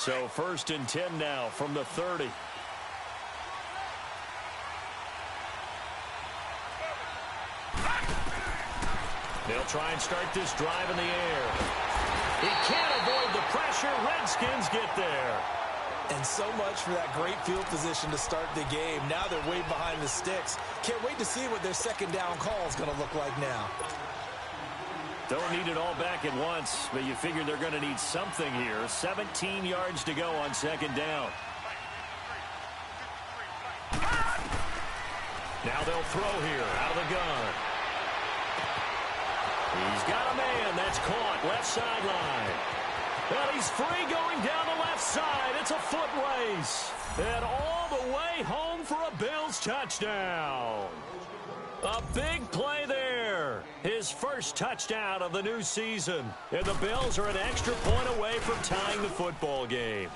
So 1st and 10 now from the 30. They'll try and start this drive in the air. He can't avoid the pressure. Redskins get there. And so much for that great field position to start the game. Now they're way behind the sticks. Can't wait to see what their second down call is going to look like now. Don't need it all back at once, but you figure they're going to need something here. 17 yards to go on 2nd down. Now they'll throw here out of the gun. He's got a man. That's caught. Left sideline. Well, he's free going down the left side. It's a foot race. And all the way home for a Bills touchdown. A big play there. His first touchdown of the new season. And the Bills are an extra point away from tying the football game.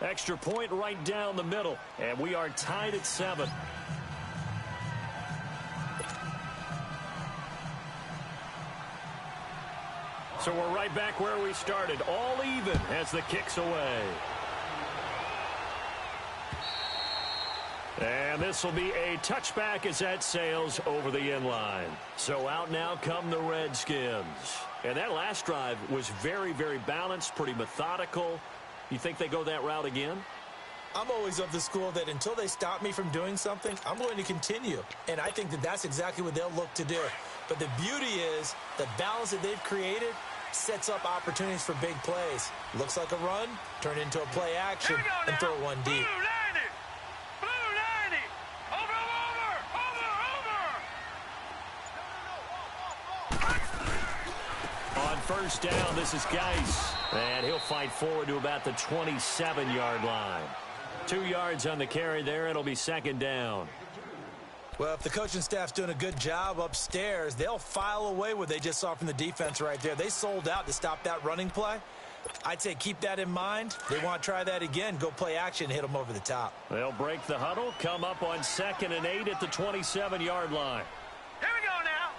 Extra point right down the middle. And we are tied at 7. So we're right back where we started. All even as the kick's away. And this will be a touchback as that sails over the end line. So out now come the Redskins. And that last drive was very, very balanced, pretty methodical. You think they go that route again? I'm always of the school that until they stop me from doing something, I'm going to continue. And I think that that's exactly what they'll look to do. But the beauty is the balance that they've created sets up opportunities for big plays. Looks like a run, turn into a play action, and throw one deep. On 1st down, this is Geis. And he'll fight forward to about the 27-yard line. 2 yards on the carry there. It'll be 2nd down. Well, if the coaching staff's doing a good job upstairs, they'll file away what they just saw from the defense right there. They sold out to stop that running play. I'd say keep that in mind. They want to try that again. Go play action, hit them over the top. They'll break the huddle, come up on 2nd and 8 at the 27-yard line. Here we go now.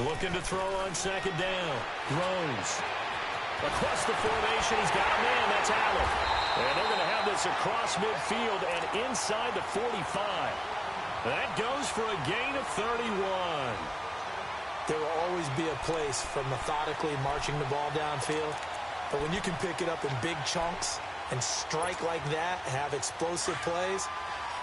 3-19. Looking to throw on 2nd down. Throws. Across the formation, he's got a man. That's Allen. And they're going to have this across midfield and inside the 45. That goes for a gain of 31. There will always be a place for methodically marching the ball downfield. But when you can pick it up in big chunks and strike like that, have explosive plays,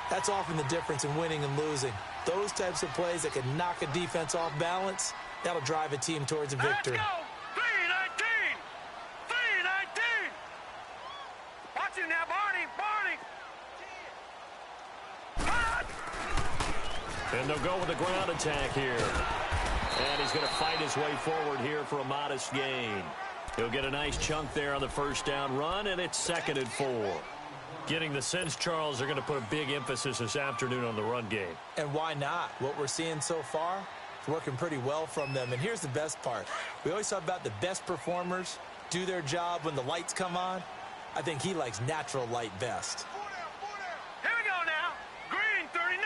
that's often the difference in winning and losing. Those types of plays that can knock a defense off balance, that'll drive a team towards a victory. Let's go. 3-19. 3-19. Watch him now, Barney. And they'll go with the ground attack here. And he's going to fight his way forward here for a modest gain. He'll get a nice chunk there on the 1st down run, and it's 2nd and 4. Getting the sense, Charles, they're going to put a big emphasis this afternoon on the run game. And why not? What we're seeing so far is working pretty well from them. And here's the best part. We always talk about the best performers do their job when the lights come on. I think he likes natural light best. Here we go now. Green 39.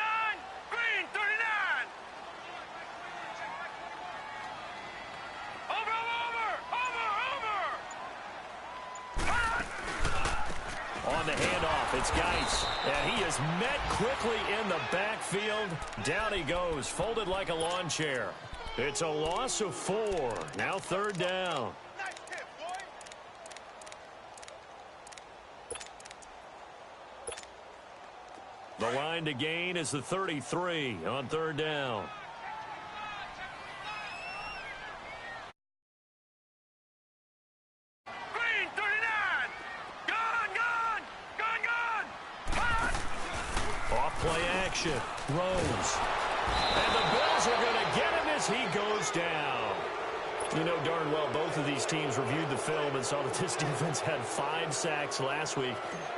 Green 39. Over. On the handoff, it's Geis. And he is met quickly in the backfield. Down he goes, folded like a lawn chair. It's a loss of 4. Now 3rd down. The line to gain is the 33 on 3rd down. Green 39. Gone. Off play action. Rose. And the Bills are going to get him as he goes down. You know darn well both of these teams reviewed the film and saw that this defense had 5 sacks last week.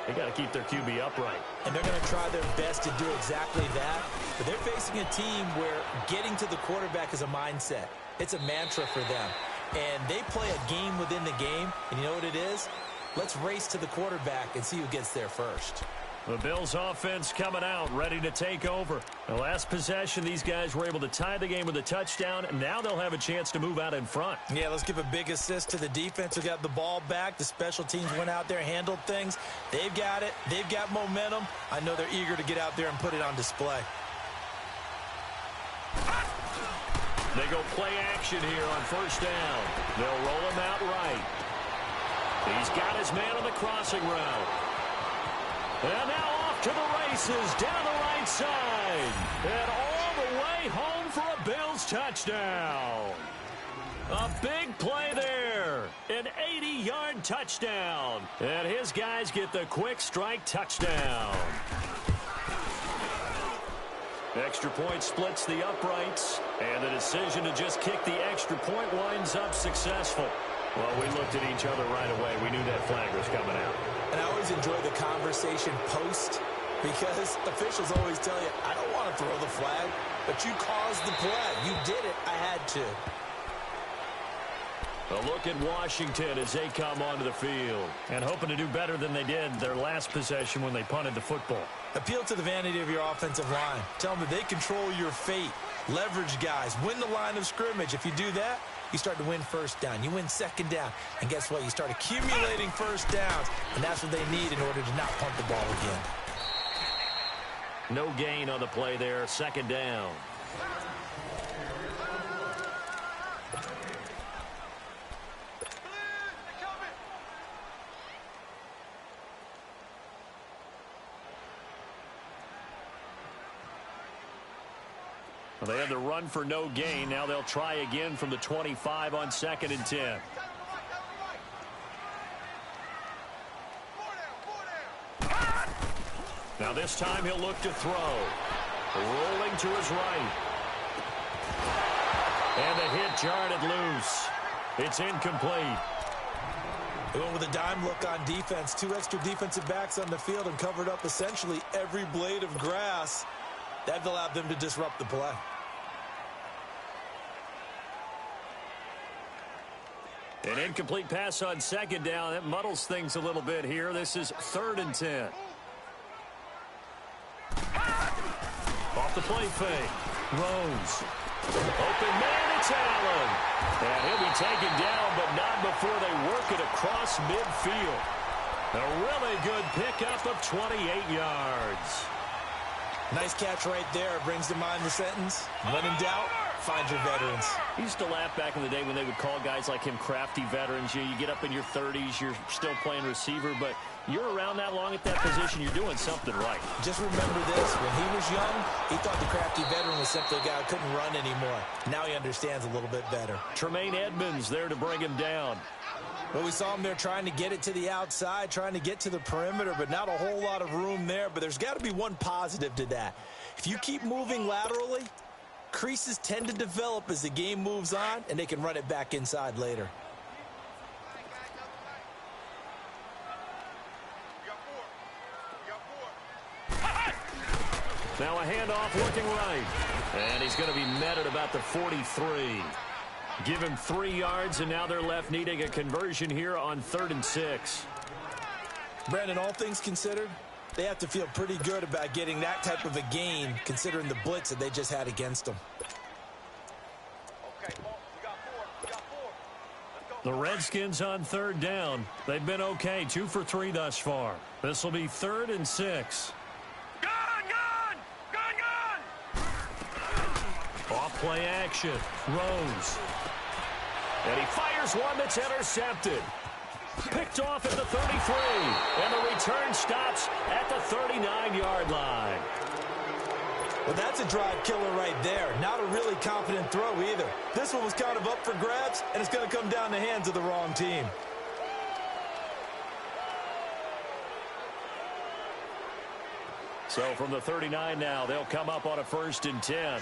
They got to keep their QB upright. And they're going to try their best to do exactly that. But they're facing a team where getting to the quarterback is a mindset. It's a mantra for them. And they play a game within the game. And you know what it is? Let's race to the quarterback and see who gets there first. The Bills offense coming out, ready to take over. The last possession, these guys were able to tie the game with a touchdown, and now they'll have a chance to move out in front. Yeah, let's give a big assist to the defense who got the ball back. The special teams went out there, handled things. They've got it. They've got momentum. I know they're eager to get out there and put it on display. They go play action here on first down. They'll roll him out right. He's got his man on the crossing route. And now off to the races down the right side. And all the way home for a Bills touchdown. A big play there. An 80-yard touchdown. And his guys get the quick strike touchdown. Extra point splits the uprights. And the decision to just kick the extra point winds up successful. Well, we looked at each other right away. We knew that flag was coming out. And I always enjoy the conversation post because officials always tell you, I don't want to throw the flag, but you caused the play. You did it. I had to. A look at Washington as they come onto the field and hoping to do better than they did their last possession when they punted the football. Appeal to the vanity of your offensive line. Tell them that they control your fate. Leverage guys. Win the line of scrimmage. If you do that, you start to win first down. You win second down. And guess what? You start accumulating first downs. And that's what they need in order to not punt the ball again. No gain on the play there. Second down. Well, they had the run for no gain. Now they'll try again from the 25 on 2nd and 10. Now this time he'll look to throw. Rolling to his right. And the hit jarred it loose. It's incomplete. They went with a dime look on defense. 2 extra defensive backs on the field and covered up essentially every blade of grass. That allowed them to disrupt the play. An incomplete pass on 2nd down. That muddles things a little bit here. This is 3rd and 10. Off the play fake. Rose. Open man, it's Allen. And he'll be taken down, but not before they work it across midfield. A really good pickup of 28 yards. Nice catch right there. Brings to mind the sentence, when in doubt, find your veterans. He used to laugh back in the day when they would call guys like him crafty veterans. You get up in your 30s, you're still playing receiver, but you're around that long at that position, you're doing something right. Just remember this, when he was young, he thought the crafty veteran was simply a guy who couldn't run anymore. Now he understands a little bit better. Tremaine Edmonds there to bring him down. Well, we saw him there trying to get it to the outside, trying to get to the perimeter, but not a whole lot of room there. But there's got to be one positive to that. If you keep moving laterally, creases tend to develop as the game moves on, and they can run it back inside later. Now a handoff looking right. And he's going to be met at about the 43. Give him 3 yards, and now they're left needing a conversion here on 3rd and 6. Brandon, all things considered, they have to feel pretty good about getting that type of a gain, considering the blitz that they just had against them. Okay, we got 4. Let's go. The Redskins on 3rd down. They've been okay, 2 for 3 thus far. This will be 3rd and 6. Off play action. Rose. And he fires one that's intercepted. Picked off at the 33. And the return stops at the 39-yard line. Well, that's a drive killer right there. Not a really confident throw either. This one was kind of up for grabs, and it's going to come down the hands of the wrong team. So from the 39 now, they'll come up on a 1st and 10.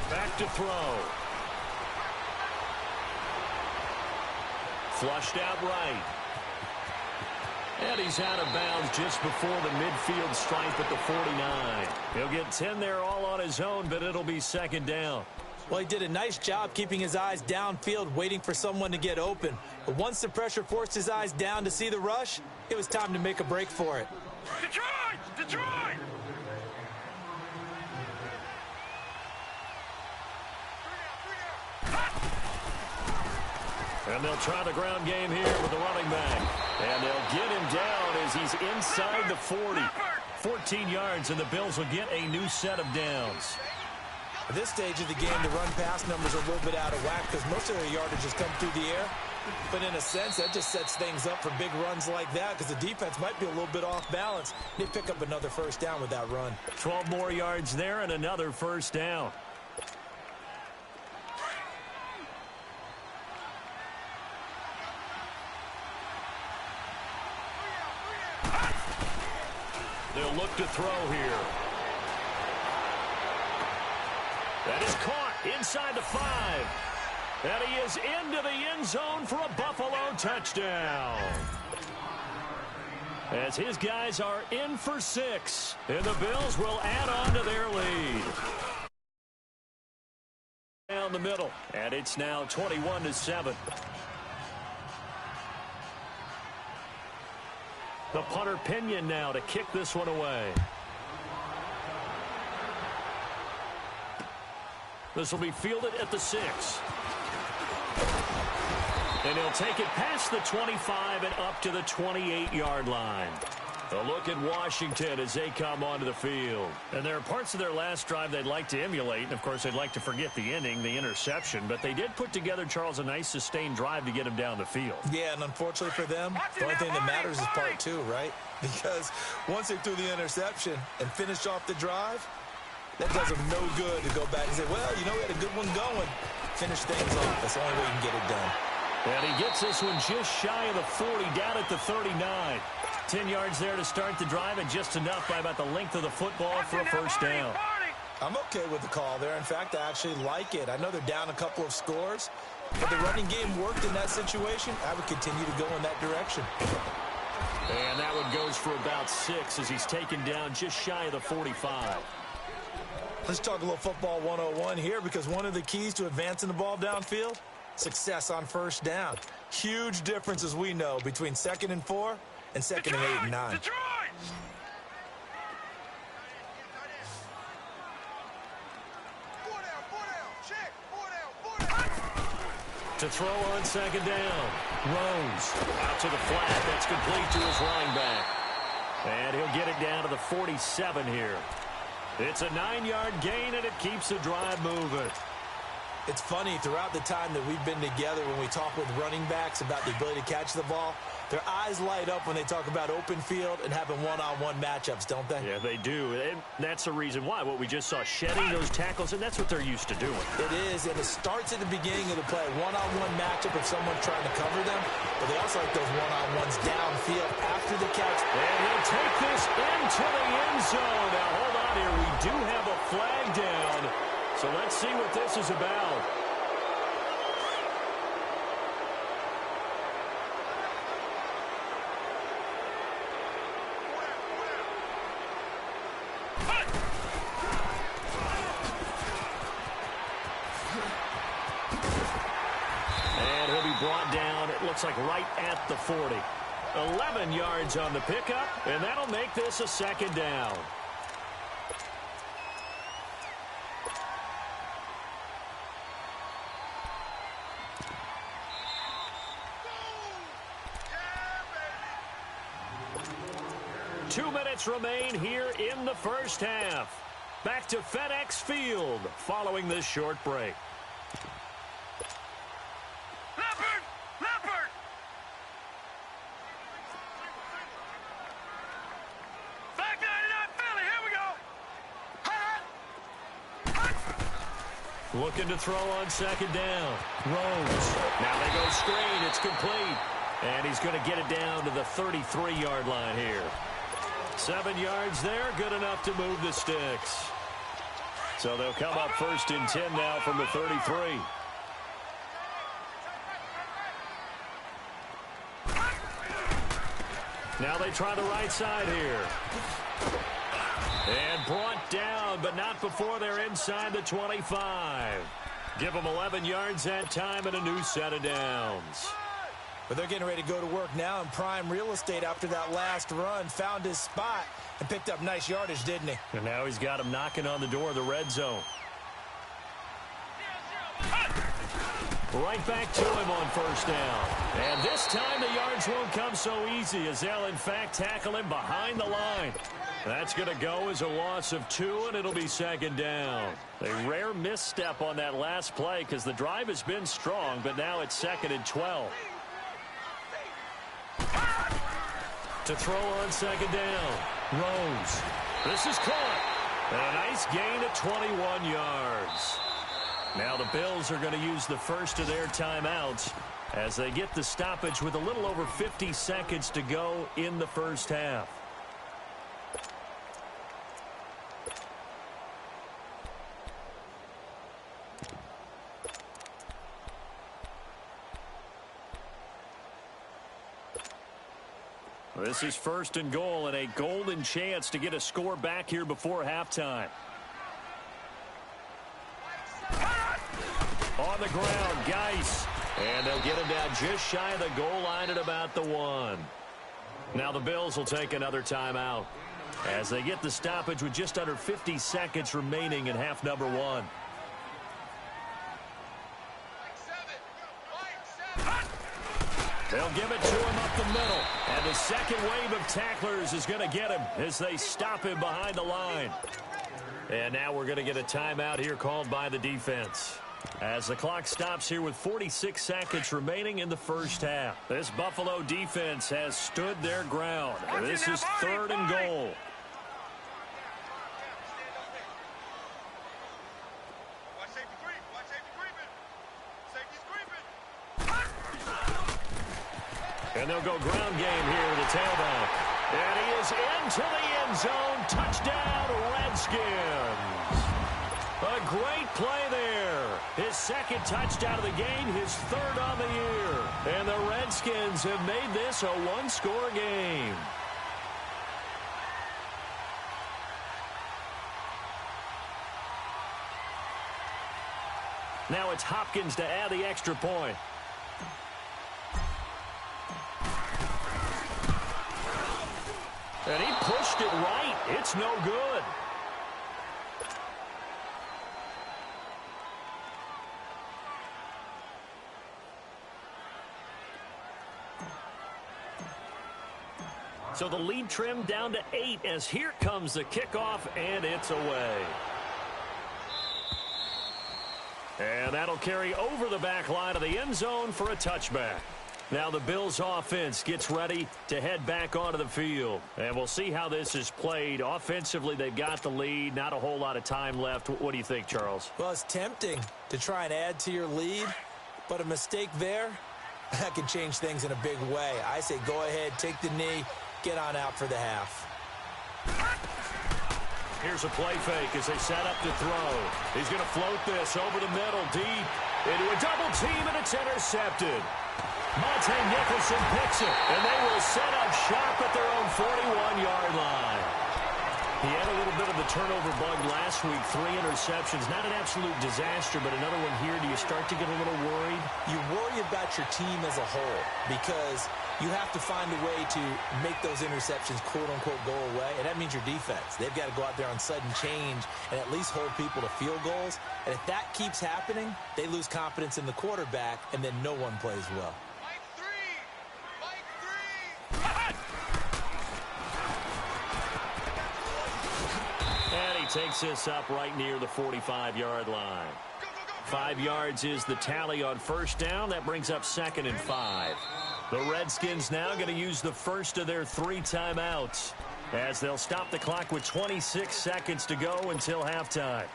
Back to throw. Flushed out right. And he's out of bounds just before the midfield stripe at the 49. He'll get 10 there all on his own, but it'll be 2nd down. Well, he did a nice job keeping his eyes downfield, waiting for someone to get open. But once the pressure forced his eyes down to see the rush, it was time to make a break for it. Detroit! Detroit! And they'll try the ground game here with the running back. And they'll get him down as he's inside the 40. 14 yards, and the Bills will get a new set of downs. At this stage of the game, the run-pass numbers are a little bit out of whack because most of their yardage has come through the air. But in a sense, that just sets things up for big runs like that because the defense might be a little bit off balance. They pick up another first down with that run. 12 more yards there and another first down. They'll look to throw here. That is caught inside the 5. And he is into the end zone for a Buffalo touchdown. As his guys are in for 6. And the Bills will add on to their lead. Down the middle. And it's now 21-7. The punter Pinion now to kick this one away. This will be fielded at the 6. And he'll take it past the 25 and up to the 28-yard line. A look at Washington as they come onto the field. And there are parts of their last drive they'd like to emulate. And, of course, they'd like to forget the ending, the interception. But they did put together, Charles, a nice sustained drive to get him down the field. Yeah, and unfortunately for them, the only thing that matters is part 2, right? Because once they threw the interception and finished off the drive, that does them no good to go back and say, well, you know, we had a good one going. Finish things off. That's the only way you can get it done. And he gets this one just shy of the 40, down at the 39. 10 yards there to start the drive, and just enough by about the length of the football for a first down. I'm okay with the call there. In fact, I actually like it. I know they're down a couple of scores, but the running game worked in that situation. I would continue to go in that direction. And that one goes for about 6 as he's taken down just shy of the 45. Let's talk a little football 101 here, because one of the keys to advancing the ball downfield, success on first down. Huge difference, as we know, between 2nd and 4 and 2nd and 8 and 9. Detroit! To throw on 2nd down. Rose out to the flat. That's complete to his running back. And he'll get it down to the 47 here. It's a 9-yard gain, and it keeps the drive moving. It's funny, throughout the time that we've been together, when we talk with running backs about the ability to catch the ball, their eyes light up when they talk about open field and having one-on-one matchups, don't they? Yeah, they do. And that's the reason why. What we just saw, shedding those tackles, and that's what they're used to doing. It is, and it starts at the beginning of the play. One-on-one matchup if someone's trying to cover them, but they also like those one-on-ones downfield after the catch. And he'll take this into the end zone. Now, hold on here. We do have a flag down. So let's see what this is about. And he'll be brought down, it looks like right at the 40. 11 yards on the pickup, and that'll make this a 2nd down. Remain here in the first half. Back to FedEx Field following this short break. Leopard! Leopard! Back 99 Philly, here we go! Looking to throw on 2nd down. Rose. Now they go screen. It's complete. And he's going to get it down to the 33-yard line here. 7 yards there, good enough to move the sticks. So they'll come up 1st and 10 now from the 33. Now they try the right side here. And brought down, but not before they're inside the 25. Give them 11 yards that time and a new set of downs. But they're getting ready to go to work now in prime real estate after that last run. Found his spot and picked up nice yardage, didn't he? And now he's got him knocking on the door of the red zone. Right back to him on first down. And this time the yards won't come so easy as they'll, in fact, tackle him behind the line. That's going to go as a loss of 2, and it'll be second down. A rare misstep on that last play because the drive has been strong, but now it's 2nd and 12. To throw on second down. Rose. This is caught. And a nice gain of 21 yards. Now the Bills are going to use the first of their timeouts as they get the stoppage with a little over 50 seconds to go in the first half. This is 1st and goal and a golden chance to get a score back here before halftime. On the ground, Geis. And they'll get him down just shy of the goal line at about the 1. Now the Bills will take another timeout as they get the stoppage with just under 50 seconds remaining in half number 1. They'll give it to him up the middle. And the second wave of tacklers is going to get him as they stop him behind the line. And now we're going to get a timeout here called by the defense as the clock stops here with 46 seconds remaining in the first half. This Buffalo defense has stood their ground. This is 3rd and goal. And they'll go ground game here with the tailback. And he is into the end zone. Touchdown, Redskins. A great play there. His 2nd touchdown of the game, his 3rd on the year. And the Redskins have made this a 1-score game. Now it's Hopkins to add the extra point. And he pushed it right. It's no good. So the lead trimmed down to 8 as here comes the kickoff, and it's away. And that'll carry over the back line of the end zone for a touchback. Now the Bills offense gets ready to head back onto the field. And we'll see how this is played. Offensively, they've got the lead. Not a whole lot of time left. What do you think, Charles? Well, it's tempting to try and add to your lead, but a mistake there, that can change things in a big way. I say go ahead, take the knee, get on out for the half. Here's a play fake as they set up to throw. He's going to float this over the middle, deep, into a double team, and it's intercepted. Monte Nicholson picks it, and they will set up shop at their own 41-yard line. He had a little bit of the turnover bug last week, 3 interceptions. Not an absolute disaster, but another one here. Do you start to get a little worried? You worry about your team as a whole because you have to find a way to make those interceptions, quote-unquote, go away, and that means your defense. They've got to go out there on sudden change and at least hold people to field goals. And if that keeps happening, they lose confidence in the quarterback, and then no one plays well. And he takes this up right near the 45-yard line. 5 yards is the tally on first down. That brings up 2nd and 5. The Redskins now going to use the first of their 3 timeouts as they'll stop the clock with 26 seconds to go until halftime.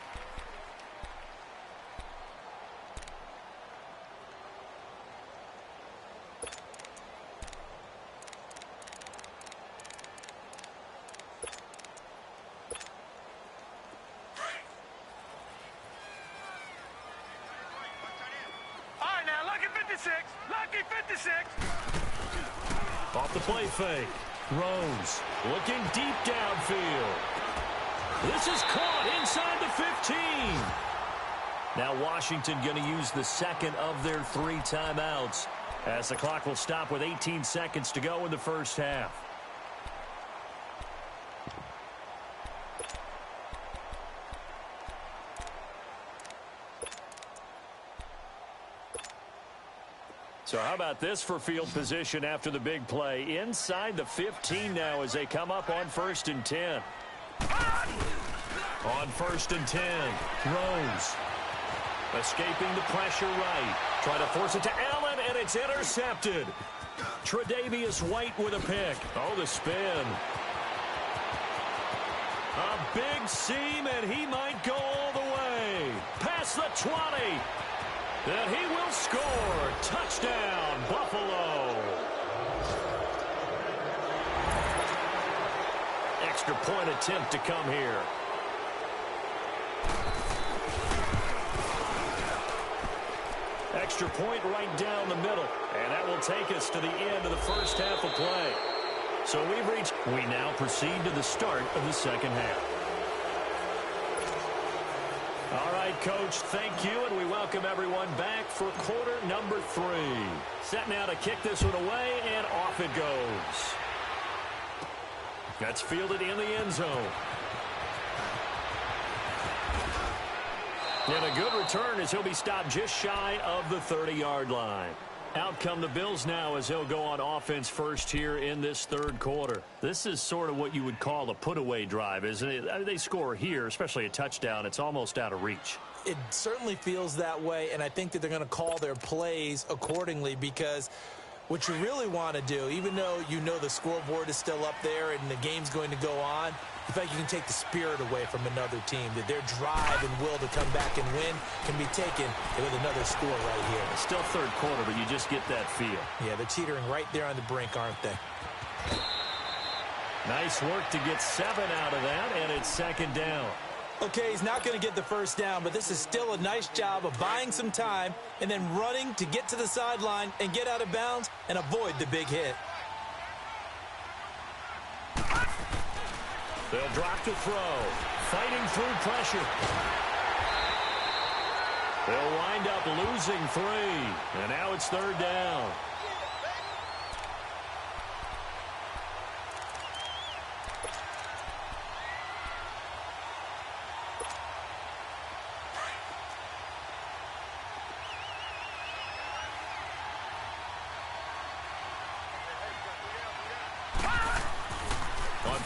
Off the play fake. Rose looking deep downfield. This is caught inside the 15. Now Washington going to use the second of their 3 timeouts as the clock will stop with 18 seconds to go in the first half. So how about this for field position after the big play? Inside the 15 now as they come up on 1st and 10. On 1st and 10, throws. Escaping the pressure right. Try to force it to Allen, and it's intercepted. Tre'Davious White with a pick. Oh, the spin. A big seam, and he might go all the way. Past the 20. And he will score. Touchdown, Buffalo. Extra point attempt to come here. Extra point right down the middle. And that will take us to the end of the first half of play. So we now proceed to the start of the second half. All right, Coach, thank you, and we welcome everyone back for quarter number 3. Set now to kick this one away, and off it goes. That's fielded in the end zone. And a good return as he'll be stopped just shy of the 30-yard line. Out come the Bills now as they'll go on offense first here in this third quarter. This is sort of what you would call a put-away drive, isn't it? I mean, they score here, especially a touchdown. It's almost out of reach. It certainly feels that way, and I think that they're going to call their plays accordingly because what you really want to do, even though you know the scoreboard is still up there and the game's going to go on, you feel like you can take the spirit away from another team, that their drive and will to come back and win can be taken with another score right here. It's still third quarter, but you just get that feel. Yeah, they're teetering right there on the brink, aren't they? Nice work to get 7 out of that, and it's second down. Okay, he's not going to get the first down, but this is still a nice job of buying some time and then running to get to the sideline and get out of bounds and avoid the big hit. They'll drop to throw. Fighting through pressure. They'll wind up losing 3. And now it's third down.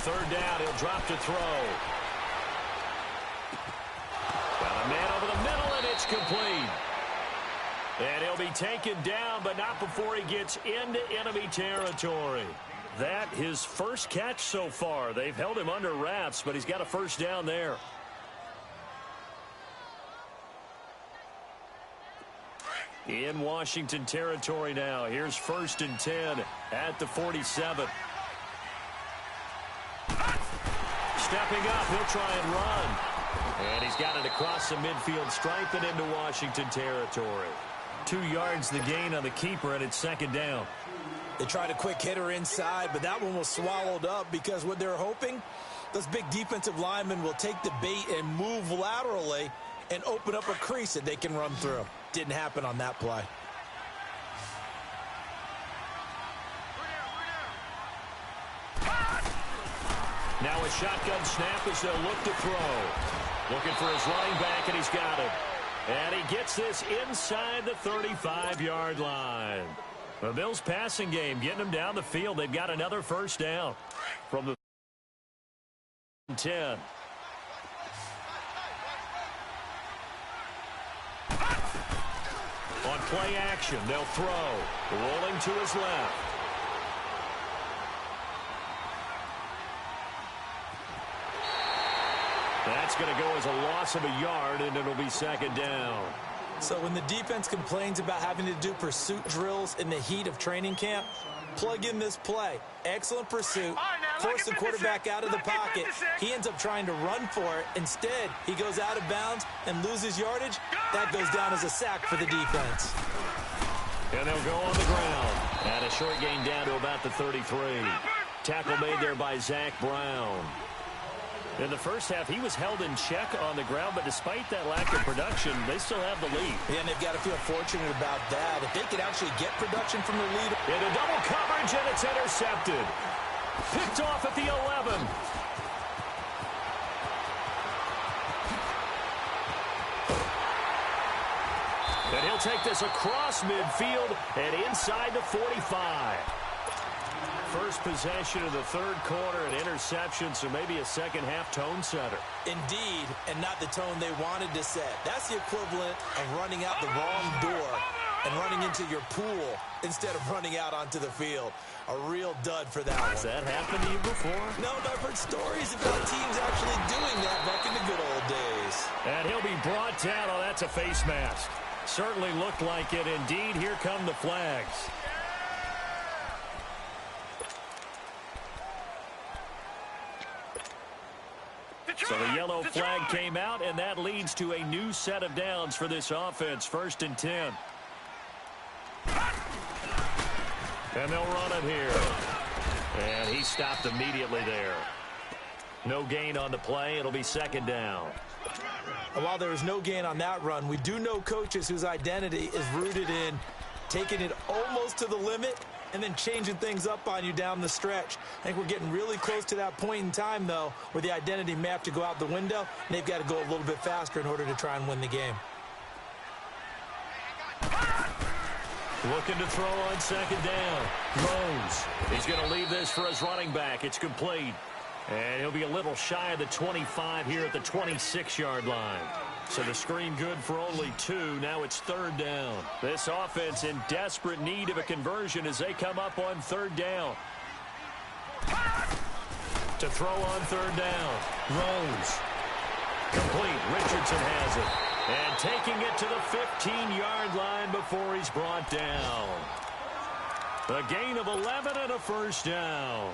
Third down, he'll drop to throw. Got a man over the middle, and it's complete. And he'll be taken down, but not before he gets into enemy territory. That his first catch so far. They've held him under wraps, but he's got a first down there. In Washington territory now. Here's 1st and 10 at the 47. Stepping up, he'll try and run. And he's got it across the midfield stripe and into Washington territory. 2 yards the gain on the keeper, and it's second down. They tried a quick hitter inside, but that one was swallowed up because what they're hoping, those big defensive linemen will take the bait and move laterally and open up a crease that they can run through. Didn't happen on that play. Now a shotgun snap as they'll look to throw. Looking for his running back, and he's got it. And he gets this inside the 35-yard line. The Bills' passing game getting them down the field. They've got another first down from the 10. On play action, they'll throw. Rolling to his left. That's going to go as a loss of a yard, and it'll be second down. So when the defense complains about having to do pursuit drills in the heat of training camp, plug in this play. Excellent pursuit. Force the quarterback out of the pocket. He ends up trying to run for it. Instead, he goes out of bounds and loses yardage. That goes down as a sack for the defense. And they'll go on the ground. And a short gain down to about the 33. Tackle made there by Zach Brown. In the first half, he was held in check on the ground, but despite that lack of production, they still have the lead. Yeah, and they've got to feel fortunate about that. If they could actually get production from the lead. Into double coverage, and it's intercepted. Picked off at the 11. And he'll take this across midfield and inside the 45. First possession of the third quarter, an interception, so maybe a second-half tone setter. Indeed, and not the tone they wanted to set. That's the equivalent of running out the wrong door and running into your pool instead of running out onto the field. A real dud for that one. Has that happened to you before? No, but I've heard stories about teams actually doing that back in the good old days. And he'll be brought down. Oh, that's a face mask. Certainly looked like it. Indeed, here come the flags. So the yellow flag came out, and that leads to a new set of downs for this offense. 1st and 10. And they'll run it here. And he stopped immediately there. No gain on the play. It'll be 2nd down. And while there was no gain on that run, we do know coaches whose identity is rooted in taking it almost to the limit and then changing things up on you down the stretch. I think we're getting really close to that point in time, though, where the identity may have to go out the window, and they've got to go a little bit faster in order to try and win the game. Looking to throw on 2nd down. Rose. He's going to leave this for his running back. It's complete. And he'll be a little shy of the 25 here at the 26-yard line. So the screen good for only 2. Now it's 3rd down. This offense in desperate need of a conversion as they come up on 3rd down. To throw on 3rd down. Rose. Complete. Richardson has it. And taking it to the 15-yard line before he's brought down. A gain of 11 and a 1st down.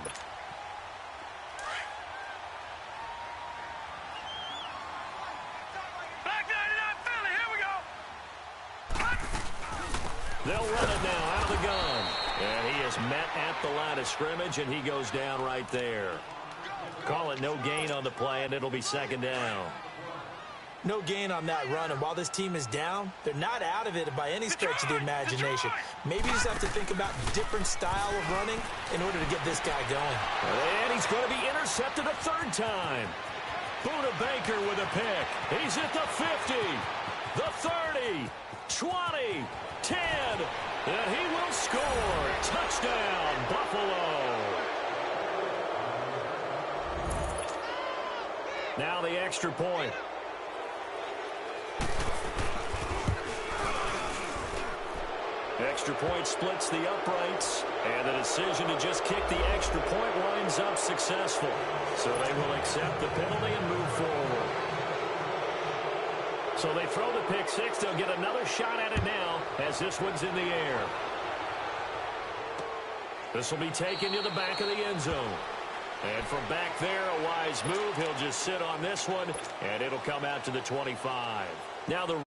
They'll run it now out of the gun. And he is met at the line of scrimmage, and he goes down right there. Call it no gain on the play, and it'll be 2nd down. No gain on that run, and while this team is down, they're not out of it by any stretch of the imagination. Maybe you just have to think about different style of running in order to get this guy going. And he's going to be intercepted a 3rd time. Buda Baker with a pick. He's at the 50, the 30, 20, 10, and he will score. Touchdown, Buffalo. Now the extra point. Extra point splits the uprights, and the decision to just kick the extra point winds up successful. So they will accept the penalty and move forward. So they throw the pick 6. They'll get another shot at it now as this one's in the air. This will be taken to the back of the end zone. And from back there, a wise move. He'll just sit on this one, and it'll come out to the 25. Now the